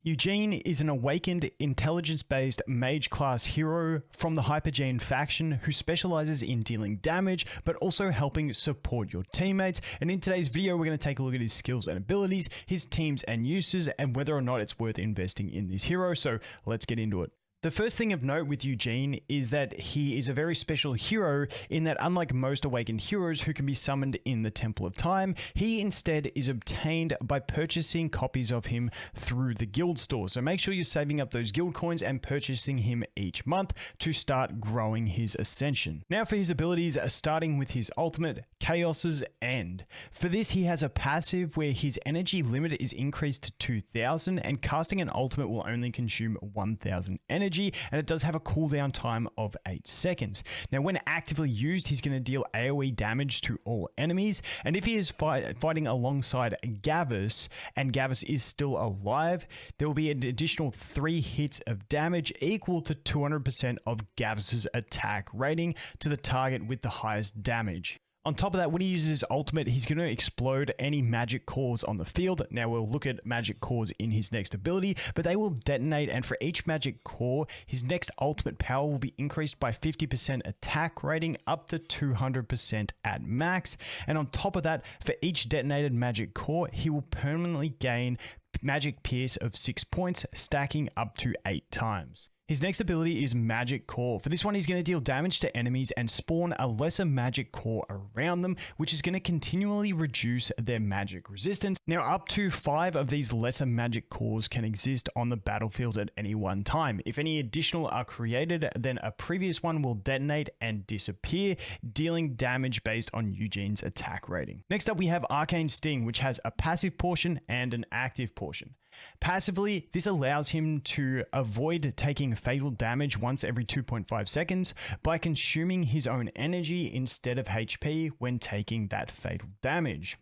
Eugene is an awakened, intelligence-based mage-class hero from the Hypergene faction who specializes in dealing damage, but also helping support your teammates. And in today's video, we're going to take a look at his skills and abilities, his teams and uses, and whether or not it's worth investing in this hero. So let's get into it. The first thing of note with Eugene is that he is a very special hero in that, unlike most awakened heroes who can be summoned in the Temple of Time, he instead is obtained by purchasing copies of him through the guild store. So make sure you're saving up those guild coins and purchasing him each month to start growing his ascension. Now for his abilities, starting with his ultimate, Chaos's End. For this, he has a passive where his energy limit is increased to 2000 and casting an ultimate will only consume 1000 energy. And it does have a cooldown time of 8 seconds. Now, when actively used, he's going to deal AoE damage to all enemies. And if he is fighting alongside Gavus, and Gavus is still alive, there will be an additional 3 hits of damage equal to 200% of Gavus's attack rating to the target with the highest damage. On top of that, when he uses his ultimate, he's going to explode any magic cores on the field. Now we'll look at magic cores in his next ability, but they will detonate, and for each magic core, his next ultimate power will be increased by 50% attack rating up to 200% at max. And on top of that, for each detonated magic core, he will permanently gain magic pierce of 6 points, stacking up to 8 times. His next ability is Magic Core. For this one, he's going to deal damage to enemies and spawn a lesser magic core around them, which is going to continually reduce their magic resistance. Now, up to 5 of these lesser magic cores can exist on the battlefield at any one time. If any additional are created, then a previous one will detonate and disappear, dealing damage based on Eugene's attack rating. Next up, we have Arcane Sting, which has a passive portion and an active portion. Passively, this allows him to avoid taking fatal damage once every 2.5 seconds by consuming his own energy instead of HP when taking that fatal damage.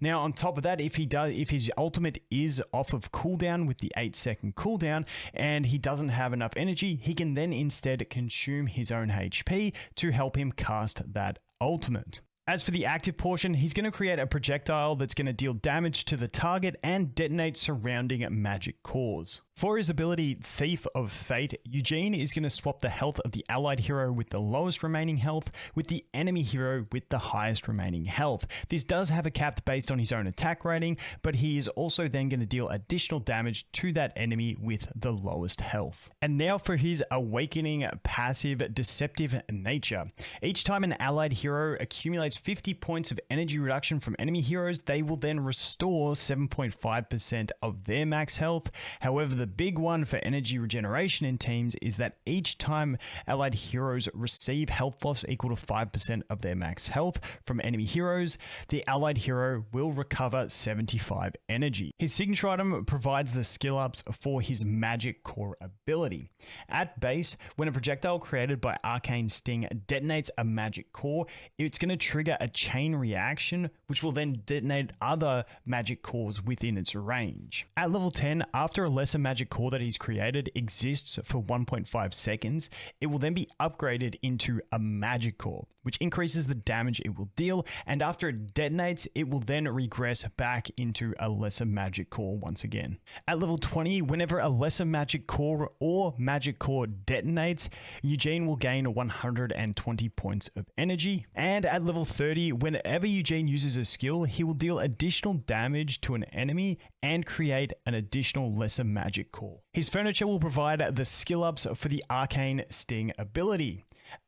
Now, on top of that, if his ultimate is off of cooldown with the 8-second cooldown and he doesn't have enough energy, he can then instead consume his own HP to help him cast that ultimate. As for the active portion, he's going to create a projectile that's going to deal damage to the target and detonate surrounding magic cores. For his ability Thief of Fate, Eugene is going to swap the health of the allied hero with the lowest remaining health with the enemy hero with the highest remaining health. This does have a cap based on his own attack rating, but he is also then going to deal additional damage to that enemy with the lowest health. And now for his Awakening passive Deceptive Nature. Each time an allied hero accumulates 50 points of energy reduction from enemy heroes, they will then restore 7.5% of their max health. However, the big one for energy regeneration in teams is that each time allied heroes receive health loss equal to 5% of their max health from enemy heroes, the allied hero will recover 75 energy. His signature item provides the skill ups for his Magic Core ability. At base, when a projectile created by Arcane Sting detonates a magic core, it's going to trigger a chain reaction, which will then detonate other magic cores within its range. At level 10, after a lesser magic core that he's created exists for 1.5 seconds, it will then be upgraded into a magic core, which increases the damage it will deal, and after it detonates, it will then regress back into a lesser magic core once again. At level 20, whenever a lesser magic core or magic core detonates, Eugene will gain 120 points of energy, and at level 30, whenever Eugene uses a skill, he will deal additional damage to an enemy and create an additional lesser magic core. His furniture will provide the skill ups for the Arcane Sting ability.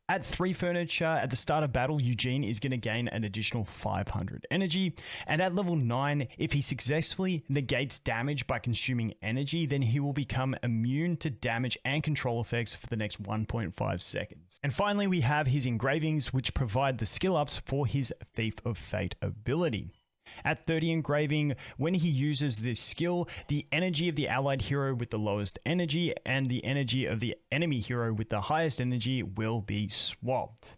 At 3 furniture, at the start of battle, Eugene is going to gain an additional 500 energy. And at level 9, if he successfully negates damage by consuming energy, then he will become immune to damage and control effects for the next 1.5 seconds. And finally, we have his engravings, which provide the skill ups for his Thief of Fate ability. At 30 engraving, when he uses this skill, the energy of the allied hero with the lowest energy and the energy of the enemy hero with the highest energy will be swapped.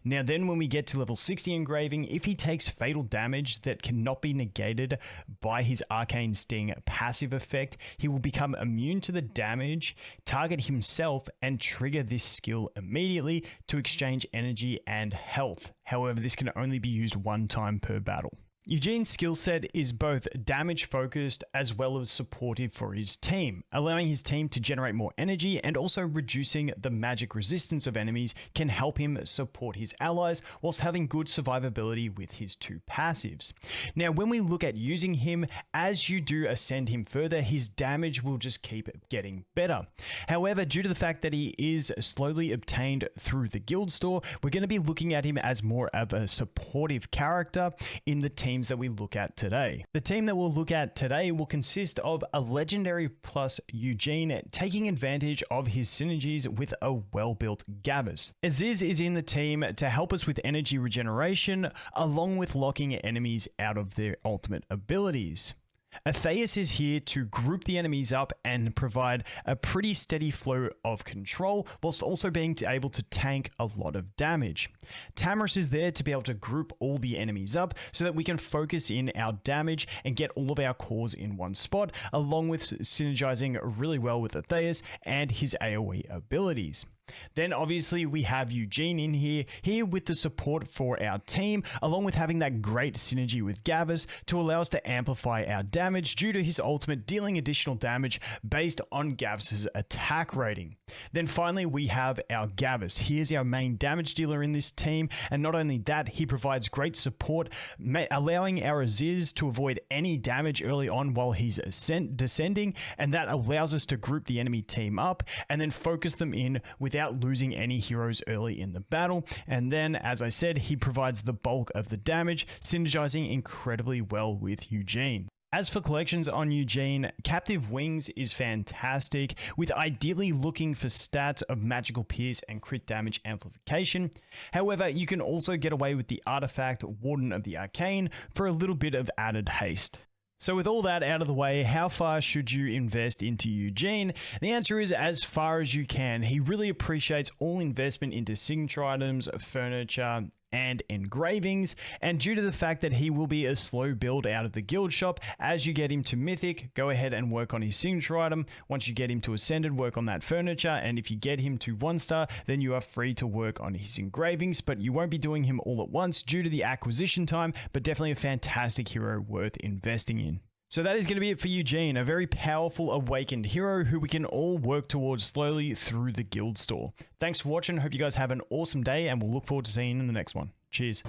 Now then, when we get to level 60 engraving, if he takes fatal damage that cannot be negated by his Arcane Sting passive effect, he will become immune to the damage, target himself, and trigger this skill immediately to exchange energy and health. However, this can only be used one time per battle. Eugene's skill set is both damage focused as well as supportive for his team, allowing his team to generate more energy, and also reducing the magic resistance of enemies can help him support his allies whilst having good survivability with his two passives. Now when we look at using him, as you do ascend him further, his damage will just keep getting better. However, due to the fact that he is slowly obtained through the guild store, we're going to be looking at him as more of a supportive character in the teams that we look at today. The team that we'll look at today will consist of a legendary plus Eugene taking advantage of his synergies with a well-built Gabbers. Aziz is in the team to help us with energy regeneration along with locking enemies out of their ultimate abilities. Atheus is here to group the enemies up and provide a pretty steady flow of control, whilst also being able to tank a lot of damage. Tamris is there to be able to group all the enemies up so that we can focus in our damage and get all of our cores in one spot, along with synergizing really well with Atheus and his AoE abilities. Then obviously we have Eugene in here with the support for our team, along with having that great synergy with Gabbers to allow us to amplify our damage due to his ultimate dealing additional damage based on Gabbers' attack rating. Then finally we have our Gabbers. He is our main damage dealer in this team, and not only that, he provides great support, allowing our Aziz to avoid any damage early on while he's descending, and that allows us to group the enemy team up and then focus them in without losing any heroes early in the battle. And then, as I said, he provides the bulk of the damage, synergizing incredibly well with Eugene. As for collections on Eugene, Captive Wings is fantastic, with ideally looking for stats of magical pierce and crit damage amplification. However, you can also get away with the artifact Warden of the Arcane for a little bit of added haste. So with all that out of the way, how far should you invest into Eugene? The answer is as far as you can. He really appreciates all investment into signature items, furniture, and engravings, and due to the fact that he will be a slow build out of the guild shop, as you get him to mythic, go ahead and work on his signature item. Once you get him to ascended, work on that furniture, and if you get him to 1-star, then you are free to work on his engravings, but you won't be doing him all at once due to the acquisition time, but definitely a fantastic hero worth investing in. So that is going to be it for Eugene, a very powerful awakened hero who we can all work towards slowly through the guild store. Thanks for watching. Hope you guys have an awesome day, and we'll look forward to seeing you in the next one. Cheers.